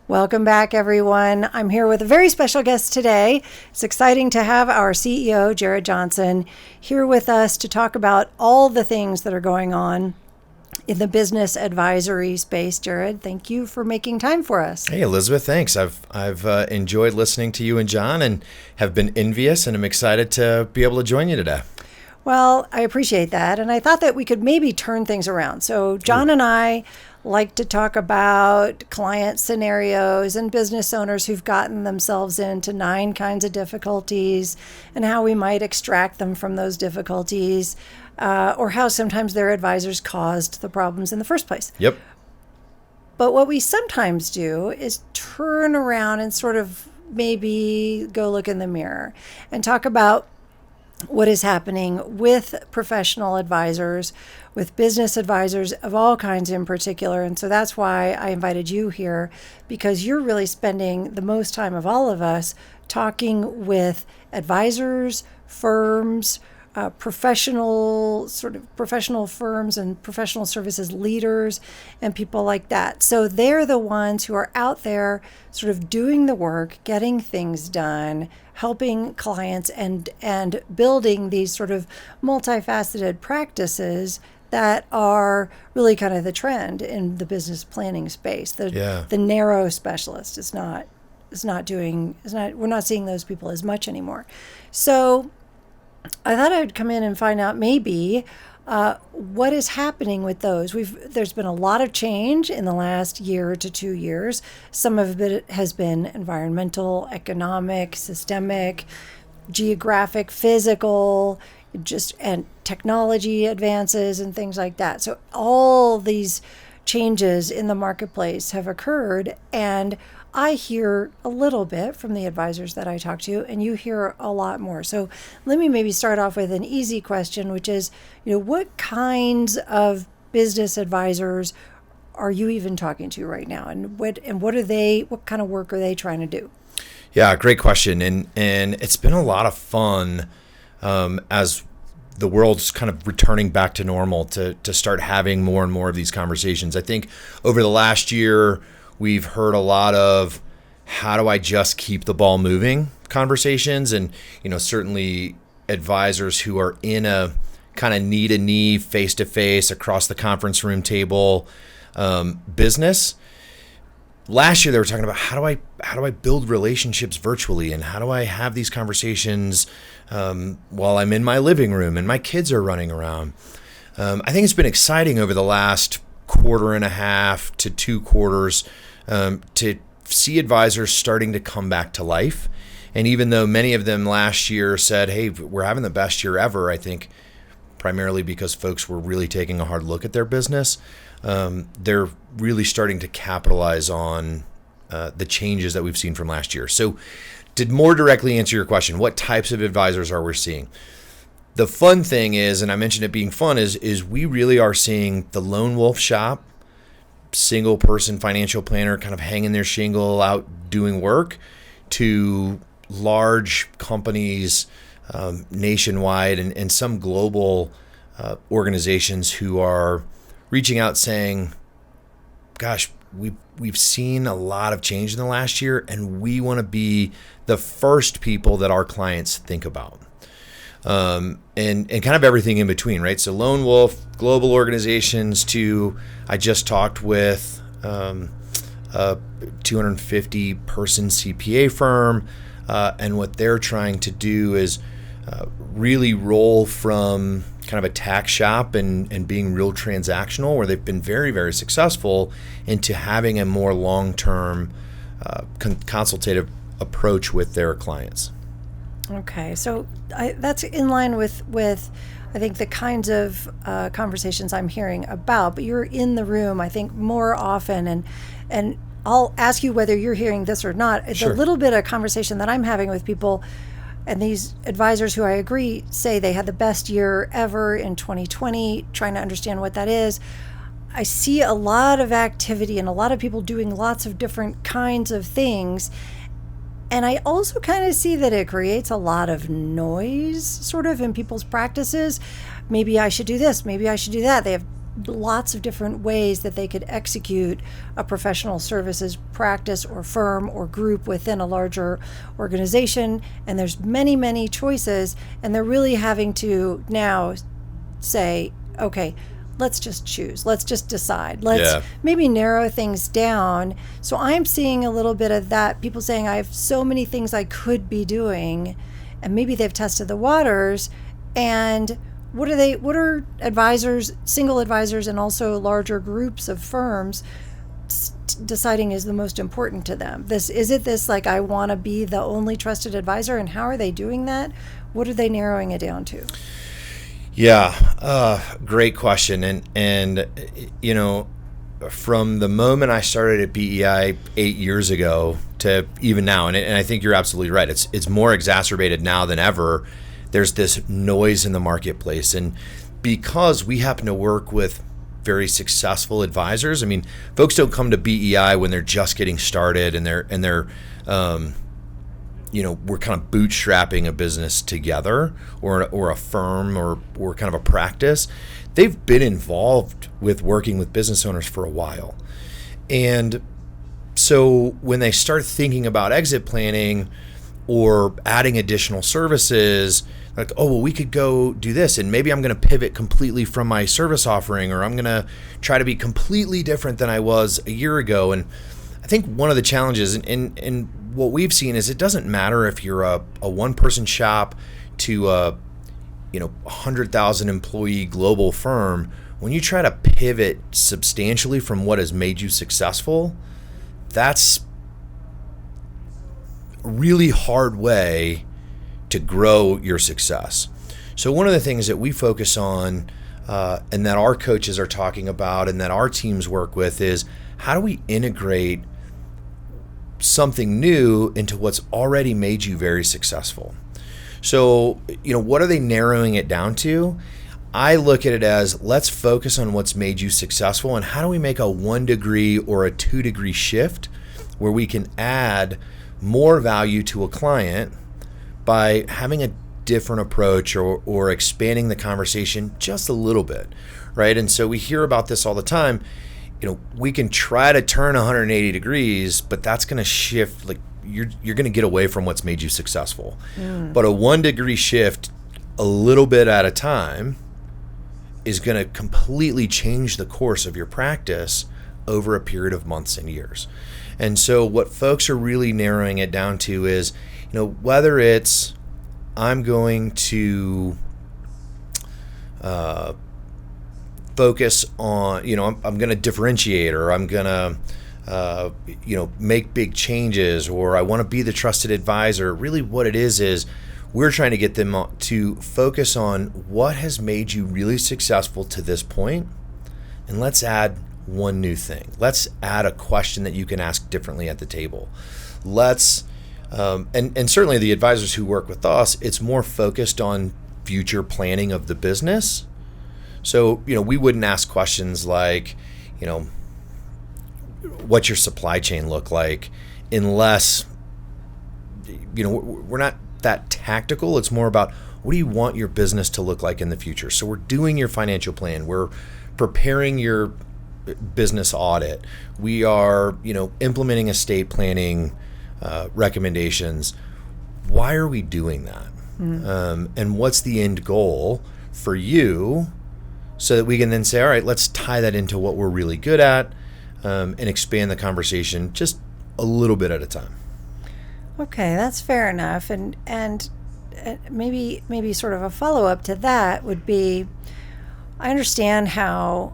Welcome back, everyone. I'm here with a very special guest today. It's exciting to have our CEO, Jared Johnson, here with us to talk about all the things that are going on in the business advisory space. Jared, thank you for making time for us. Hey, Elizabeth, thanks. I've enjoyed listening to you and John and have been envious, and I'm excited to be able to join you today. Well, I appreciate that. And I thought that we could maybe turn things around. So John and I like to talk about client scenarios and business owners who've gotten themselves into 9 kinds of difficulties and how we might extract them from those difficulties, or how sometimes their advisors caused the problems in the first place. Yep. But what we sometimes do is turn around and sort of maybe go look in the mirror and talk about what is happening with professional advisors, with business advisors of all kinds in particular. And so that's why I invited you here, because you're really spending the most time of all of us talking with advisors, firms, professional firms and professional services leaders and people like that. So they're the ones who are out there sort of doing the work, getting things done, helping clients and building these sort of multifaceted practices that are really kind of the trend in the business planning space. The narrow specialist we're not seeing those people as much anymore. So I thought I'd come in and find out maybe what is happening with those. There's been a lot of change in the last year to 2 years. Some of it has been environmental, economic, systemic, geographic, physical, and technology advances and things like that. So all these changes in the marketplace have occurred, and I hear a little bit from the advisors that I talk to, and you hear a lot more. So let me maybe start off with an easy question, which is, what kinds of business advisors are you even talking to right now? And what kind of work are they trying to do? Yeah, great question. And it's been a lot of fun as the world's kind of returning back to normal to start having more and more of these conversations. I think over the last year, we've heard a lot of how do I just keep the ball moving conversations, and certainly advisors who are in a kind of knee-to-knee, face-to-face, across the conference room table business. Last year they were talking about how do I build relationships virtually, and how do I have these conversations while I'm in my living room and my kids are running around. I think it's been exciting over the last quarter and a half to 2 quarters to see advisors starting to come back to life. And even though many of them last year said, hey, we're having the best year ever, I think primarily because folks were really taking a hard look at their business, they're really starting to capitalize on the changes that we've seen from last year. So to more directly answer your question, what types of advisors are we seeing? The fun thing is, and I mentioned it being fun, is we really are seeing the lone wolf shop, single person financial planner kind of hanging their shingle out doing work, to large companies nationwide and some global organizations who are reaching out saying, gosh, we've seen a lot of change in the last year, and we want to be the first people that our clients think about. And kind of everything in between, right? So lone wolf, global organizations, to I just talked with a 250 person CPA firm, and what they're trying to do is really roll from kind of a tax shop and being real transactional, where they've been very, very successful, into having a more long-term consultative approach with their clients. Okay, so that's in line with I think the kinds of conversations I'm hearing about. But you're in the room, I think, more often, and I'll ask you whether you're hearing this or not. It's Sure. a little bit of conversation that I'm having with people, and these advisors who I agree say they had the best year ever in 2020, trying to understand what that is. I see a lot of activity and a lot of people doing lots of different kinds of things. And I also kind of see that it creates a lot of noise sort of in people's practices. Maybe I should do this, maybe I should do that. They have lots of different ways that they could execute a professional services practice or firm or group within a larger organization. And there's many, many choices. And they're really having to now say, okay, let's just choose. Let's just decide. Let's maybe narrow things down. So I'm seeing a little bit of that. People saying, I have so many things I could be doing. And maybe they've tested the waters. And what are advisors, single advisors, and also larger groups of firms deciding is the most important to them? Is it this like, I want to be the only trusted advisor? And how are they doing that? What are they narrowing it down to? Yeah, great question. And you know, from the moment I started at BEI 8 years ago to even now, and I think you're absolutely right. It's more exacerbated now than ever. There's this noise in the marketplace, and because we happen to work with very successful advisors, I mean, folks don't come to BEI when they're just getting started and they're you know, we're kind of bootstrapping a business together, or a firm, or kind of a practice. They've been involved with working with business owners for a while. And so when they start thinking about exit planning or adding additional services, like, oh, well, we could go do this, and maybe I'm going to pivot completely from my service offering, or I'm going to try to be completely different than I was a year ago. And I think one of the challenges, and what we've seen, is it doesn't matter if you're a one-person shop to a 100,000 employee global firm. When you try to pivot substantially from what has made you successful, that's a really hard way to grow your success. So one of the things that we focus on, and that our coaches are talking about, and that our teams work with, is how do we integrate something new into what's already made you very successful? So, what are they narrowing it down to? I look at it as, let's focus on what's made you successful, and how do we make a 1 degree or a 2 degree shift where we can add more value to a client by having a different approach, or expanding the conversation just a little bit, right? And so we hear about this all the time. We can try to turn 180 degrees, but that's going to shift. Like, you're going to get away from what's made you successful. But a 1 degree shift, a little bit at a time, is going to completely change the course of your practice over a period of months and years. And so what folks are really narrowing it down to is, whether it's, I'm going to focus on, I'm going to differentiate, or I'm going to, make big changes, or I want to be the trusted advisor. Really what it is we're trying to get them to focus on what has made you really successful to this point, and let's add one new thing. Let's add a question that you can ask differently at the table. Let's, and certainly the advisors who work with us, it's more focused on future planning of the business. So, we wouldn't ask questions like, what's your supply chain look like, unless, we're not that tactical. It's more about, what do you want your business to look like in the future? So we're doing your financial plan. We're preparing your business audit. We are, implementing estate planning recommendations. Why are we doing that? And what's the end goal for you, so that we can then say, all right, let's tie that into what we're really good at, and expand the conversation just a little bit at a time. Okay, that's fair enough. And maybe sort of a follow-up to that would be, I understand how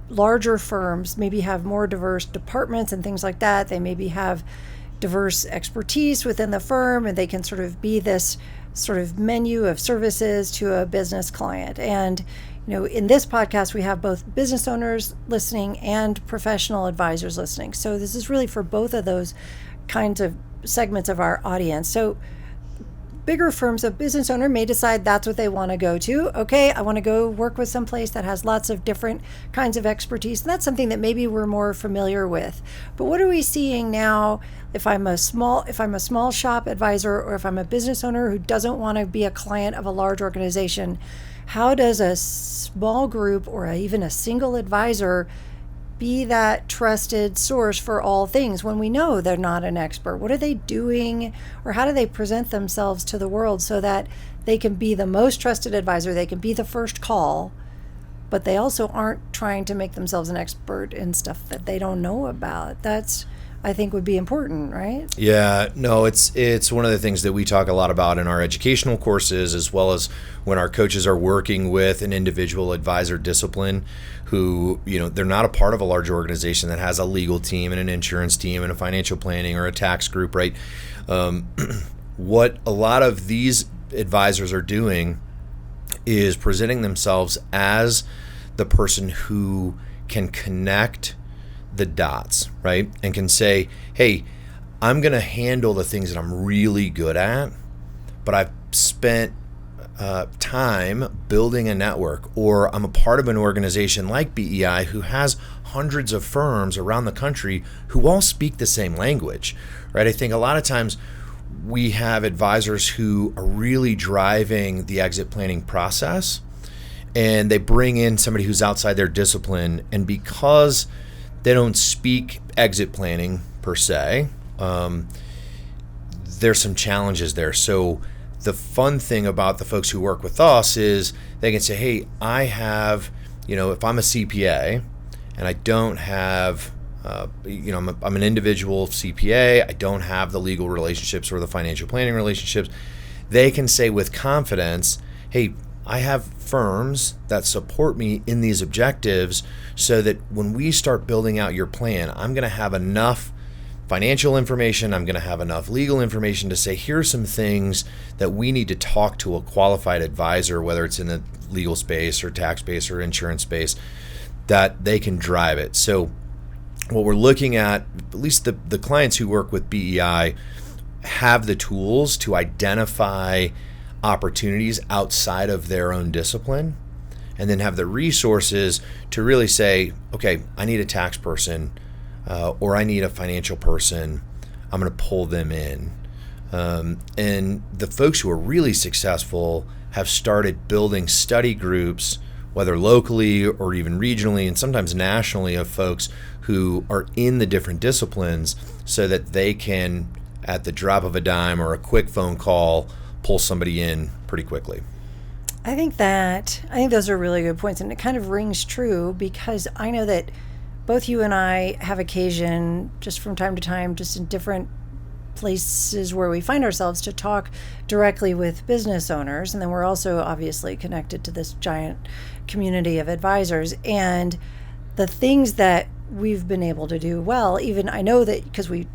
larger firms maybe have more diverse departments and things like that. They maybe have diverse expertise within the firm, and they can sort of be this sort of menu of services to a business client. And in this podcast, we have both business owners listening and professional advisors listening. So this is really for both of those kinds of segments of our audience. So bigger firms, a business owner may decide that's what they want to go to. Okay, I want to go work with some place that has lots of different kinds of expertise. And that's something that maybe we're more familiar with. But what are we seeing now if I'm a small shop advisor, or if I'm a business owner who doesn't want to be a client of a large organization? how does a small group or even a single advisor be that trusted source for all things when we know they're not an expert? What are they doing, or how do they present themselves to the world so that they can be the most trusted advisor, they can be the first call, but they also aren't trying to make themselves an expert in stuff that they don't know about? That's, I think, would be important, right? Yeah, no, it's one of the things that we talk a lot about in our educational courses, as well as when our coaches are working with an individual advisor discipline who, they're not a part of a large organization that has a legal team and an insurance team and a financial planning or a tax group, right? What a lot of these advisors are doing is presenting themselves as the person who can connect the dots, right? And can say, hey, I'm going to handle the things that I'm really good at, but I've spent time building a network, or I'm a part of an organization like BEI who has hundreds of firms around the country who all speak the same language, right? I think a lot of times we have advisors who are really driving the exit planning process, and they bring in somebody who's outside their discipline, and because they don't speak exit planning per se, there's some challenges there. So the fun thing about the folks who work with us is they can say, hey, I have, if I'm a CPA and I don't have, I'm an individual CPA, I don't have the legal relationships or the financial planning relationships, they can say with confidence, hey, I have firms that support me in these objectives so that when we start building out your plan, I'm going to have enough financial information, I'm going to have enough legal information to say, here's some things that we need to talk to a qualified advisor, whether it's in the legal space or tax space or insurance space, that they can drive it. So what we're looking at least the clients who work with BEI have the tools to identify opportunities outside of their own discipline, and then have the resources to really say, okay, I need a tax person, or I need a financial person, I'm going to pull them in. And the folks who are really successful have started building study groups, whether locally or even regionally and sometimes nationally, of folks who are in the different disciplines so that they can, at the drop of a dime or a quick phone call, pull somebody in pretty quickly. I think those are really good points, and it kind of rings true because I know that both you and I have occasion just from time to time, just in different places where we find ourselves, to talk directly with business owners. And then we're also obviously connected to this giant community of advisors. And the things that we've been able to do well, even I know that because we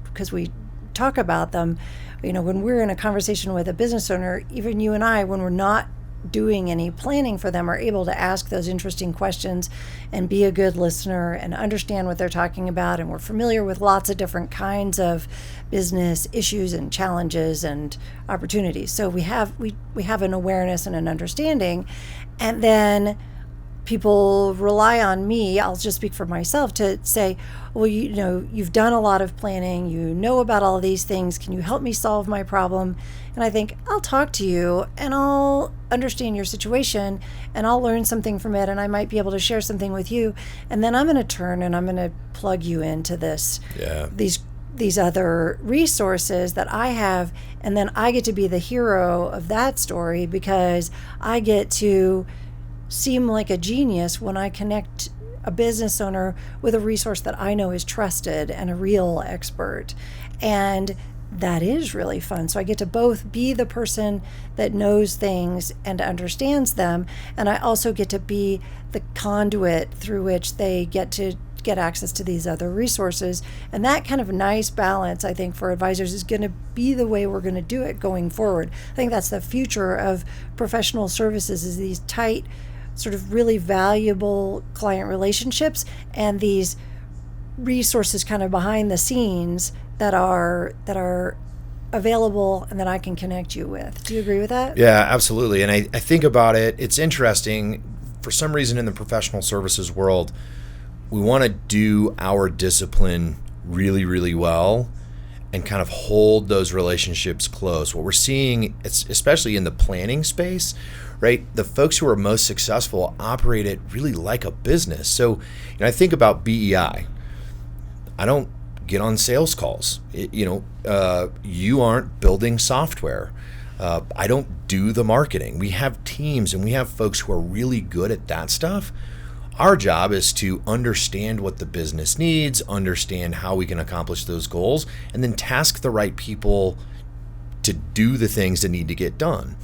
talk about them, when we're in a conversation with a business owner, even you and I, when we're not doing any planning for them, are able to ask those interesting questions and be a good listener and understand what they're talking about. And we're familiar with lots of different kinds of business issues and challenges and opportunities. So we have an awareness and an understanding. And then people rely on me, I'll just speak for myself, to say, well, you've done a lot of planning, you know about all of these things, can you help me solve my problem? And I think, I'll talk to you and I'll understand your situation and I'll learn something from it, and I might be able to share something with you, and then I'm going to turn and I'm going to plug you into these other resources that I have, and then I get to be the hero of that story because I get to seem like a genius when I connect a business owner with a resource that I know is trusted and a real expert. And that is really fun. So I get to both be the person that knows things and understands them, and I also get to be the conduit through which they get to get access to these other resources. And that kind of nice balance, I think, for advisors is going to be the way we're going to do it going forward. I think that's the future of professional services, is these tight, sort of really valuable client relationships and these resources kind of behind the scenes that are available and that I can connect you with. Do you agree with that? Yeah, absolutely. And I think about it, it's interesting, for some reason in the professional services world, we want to do our discipline really, really well and kind of hold those relationships close. What we're seeing, especially in the planning space, right? The folks who are most successful operate it really like a business. So, I think about BEI. I don't get on sales calls. You aren't building software. I don't do the marketing. We have teams and we have folks who are really good at that stuff. Our job is to understand what the business needs, understand how we can accomplish those goals, and then task the right people to do the things that need to get done.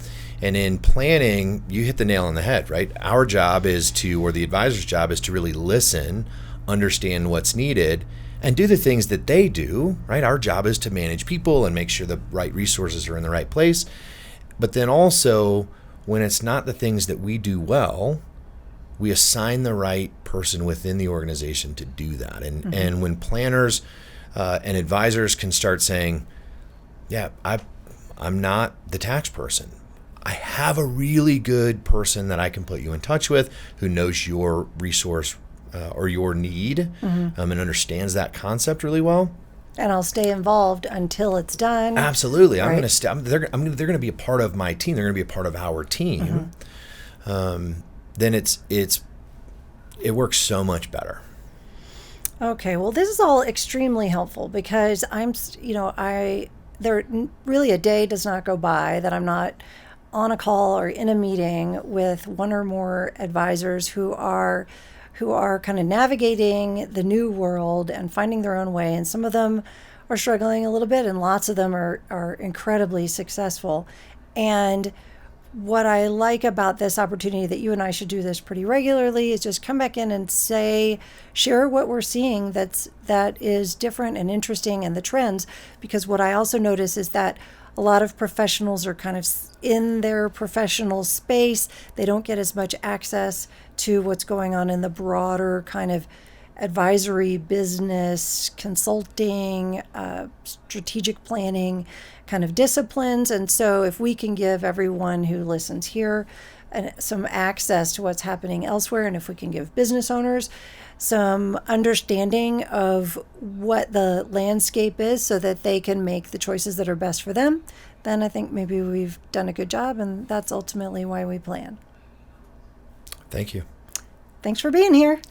And in planning, you hit the nail on the head, right? Our job is to, or the advisor's job is to really listen, understand what's needed, and do the things that they do, right? Our job is to manage people and make sure the right resources are in the right place. But then also, when it's not the things that we do well, we assign the right person within the organization to do that. And when planners and advisors can start saying, yeah, I'm not the tax person. I have a really good person that I can put you in touch with who knows your resource or your need and understands that concept really well. And I'll stay involved until it's done. Absolutely. Right? I'm going to stay. They're going to be a part of my team. They're going to be a part of our team. Then it works so much better. Okay. Well, this is all extremely helpful because there really a day does not go by that I'm not on a call or in a meeting with one or more advisors who are kind of navigating the new world and finding their own way. And some of them are struggling a little bit, and lots of them are incredibly successful. And what I like about this opportunity that you and I should do this pretty regularly is just come back in and share what we're seeing that is different and interesting and the trends. Because what I also notice is that a lot of professionals are kind of in their professional space. They don't get as much access to what's going on in the broader kind of advisory, business, consulting, strategic planning kind of disciplines. And so if we can give everyone who listens here some access to what's happening elsewhere, and if we can give business owners some understanding of what the landscape is so that they can make the choices that are best for them, then I think maybe we've done a good job, and that's ultimately why we plan. Thank you. Thanks for being here.